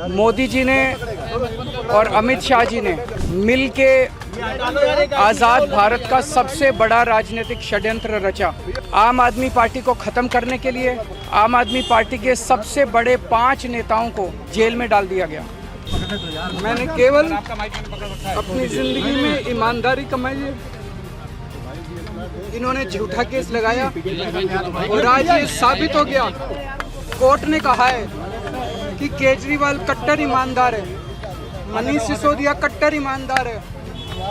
मोदी जी ने और अमित शाह जी ने मिल के आज़ाद भारत का सबसे बड़ा राजनीतिक षड्यंत्र रचा। आम आदमी पार्टी को ख़त्म करने के लिए आम आदमी पार्टी के सबसे बड़े 5 नेताओं को जेल में डाल दिया गया। मैंने केवल अपनी ज़िंदगी में ईमानदारी कमाई है। इन्होंने झूठा केस लगाया और आज ये साबित हो गया। कोर्ट ने कहा है कि केजरीवाल कट्टर ईमानदार है, मनीष सिसोदिया कट्टर ईमानदार है,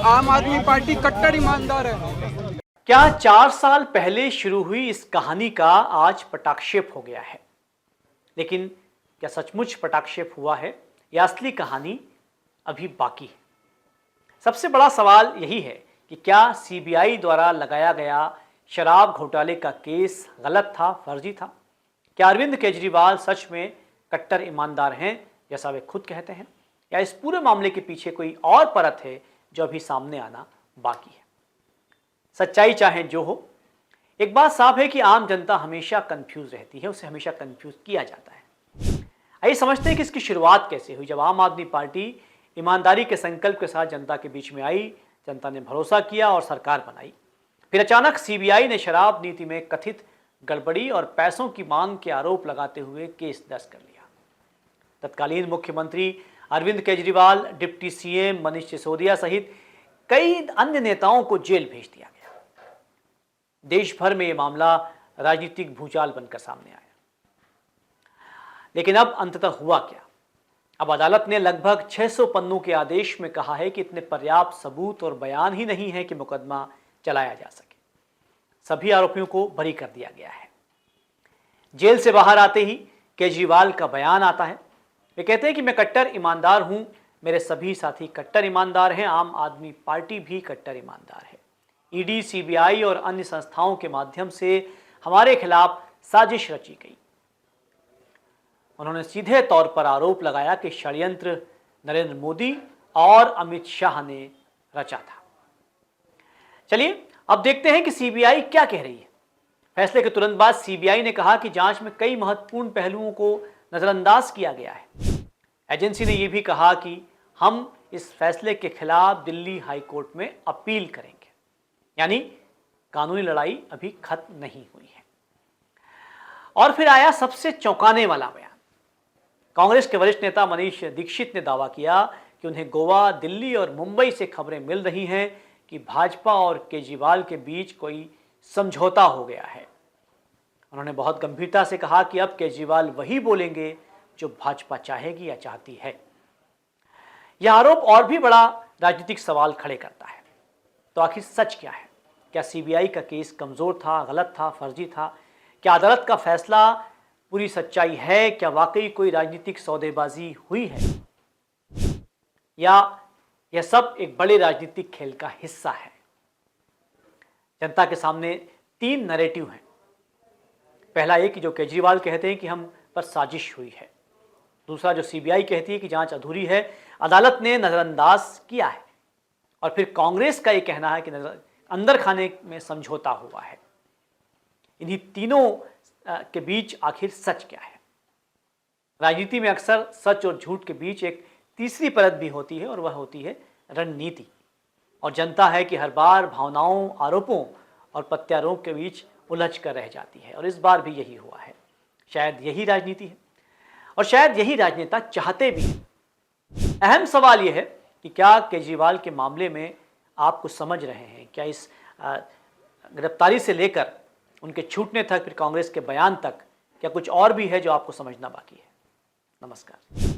आम आदमी पार्टी कट्टर ईमानदार है। क्या 4 साल पहले शुरू हुई इस कहानी का आज पटाक्षेप हो गया है? लेकिन क्या सचमुच पटाक्षेप हुआ है या असली कहानी अभी बाकी है? सबसे बड़ा सवाल यही है कि क्या सीबीआई द्वारा लगाया गया शराब घोटाले का केस गलत था, फर्जी था? क्या अरविंद केजरीवाल सच में कट्टर ईमानदार हैं जैसा वे खुद कहते हैं, या इस पूरे मामले के पीछे कोई और परत है जो अभी सामने आना बाकी है? सच्चाई चाहे जो हो, एक बात साफ है कि आम जनता हमेशा कंफ्यूज रहती है, उसे हमेशा कंफ्यूज किया जाता है। आइए समझते हैं कि इसकी शुरुआत कैसे हुई। जब आम आदमी पार्टी ईमानदारी के संकल्प के साथ जनता के बीच में आई, जनता ने भरोसा किया और सरकार बनाई, फिर अचानक सीबीआई ने शराब नीति में कथित गड़बड़ी और पैसों की मांग के आरोप लगाते हुए केस दर्ज कर लिया। तत्कालीन मुख्यमंत्री अरविंद केजरीवाल, डिप्टी सीएम मनीष सिसोदिया सहित कई अन्य नेताओं को जेल भेज दिया गया। देश भर में यह मामला राजनीतिक भूचाल बनकर सामने आया। लेकिन अब अंततः हुआ क्या? अब अदालत ने लगभग 600 पन्नों के आदेश में कहा है कि इतने पर्याप्त सबूत और बयान ही नहीं है कि मुकदमा चलाया जा सके। सभी आरोपियों को बरी कर दिया गया है। जेल से बाहर आते ही केजरीवाल का बयान आता है। वे कहते हैं कि मैं कट्टर ईमानदार हूं, मेरे सभी साथी कट्टर ईमानदार हैं, आम आदमी पार्टी भी कट्टर ईमानदार है। ईडी, सीबीआई और अन्य संस्थाओं के माध्यम से हमारे खिलाफ साजिश रची गई। उन्होंने सीधे तौर पर आरोप लगाया कि षड्यंत्र नरेंद्र मोदी और अमित शाह ने रचा था। चलिए अब देखते हैं कि सीबीआई क्या कह रही है। फैसले के तुरंत बाद सीबीआई ने कहा कि जांच में कई महत्वपूर्ण पहलुओं को नजरअंदाज किया गया है। एजेंसी ने यह भी कहा कि हम इस फैसले के खिलाफ दिल्ली हाई कोर्ट में अपील करेंगे। यानी कानूनी लड़ाई अभी खत्म नहीं हुई है। और फिर आया सबसे चौंकाने वाला बयान। कांग्रेस के वरिष्ठ नेता मनीष दीक्षित ने दावा किया कि उन्हें गोवा, दिल्ली और मुंबई से खबरें मिल रही हैं कि भाजपा और केजरीवाल के बीच कोई समझौता हो गया है। उन्होंने बहुत गंभीरता से कहा कि अब केजरीवाल वही बोलेंगे जो भाजपा चाहेगी या चाहती है। यह आरोप और भी बड़ा राजनीतिक सवाल खड़े करता है। तो आखिर सच क्या है? क्या सीबीआई का केस कमजोर था, गलत था, फर्जी था? क्या अदालत का फैसला पूरी सच्चाई है? क्या वाकई कोई राजनीतिक सौदेबाजी हुई है, या यह सब एक बड़े राजनीतिक खेल का हिस्सा है? जनता के सामने 3 नैरेटिव हैं। पहला एक जो केजरीवाल कहते हैं कि हम पर साजिश हुई है। दूसरा जो सीबीआई कहती है कि जांच अधूरी है, अदालत ने नजरअंदाज किया है। और फिर कांग्रेस का ये कहना है कि अंदर खाने में समझौता हुआ है। इन्हीं तीनों के बीच आखिर सच क्या है? राजनीति में अक्सर सच और झूठ के बीच एक तीसरी परत भी होती है, और वह होती है रणनीति। और जनता है कि हर बार भावनाओं, आरोपों और प्रत्यारोप के बीच उलझ कर रह जाती है, और इस बार भी यही हुआ है। शायद यही राजनीति है, और शायद यही राजनेता चाहते भी हैं। अहम सवाल यह है कि क्या केजरीवाल के मामले में आप कुछ समझ रहे हैं? क्या इस गिरफ्तारी से लेकर उनके छूटने तक, फिर कांग्रेस के बयान तक, क्या कुछ और भी है जो आपको समझना बाकी है? नमस्कार।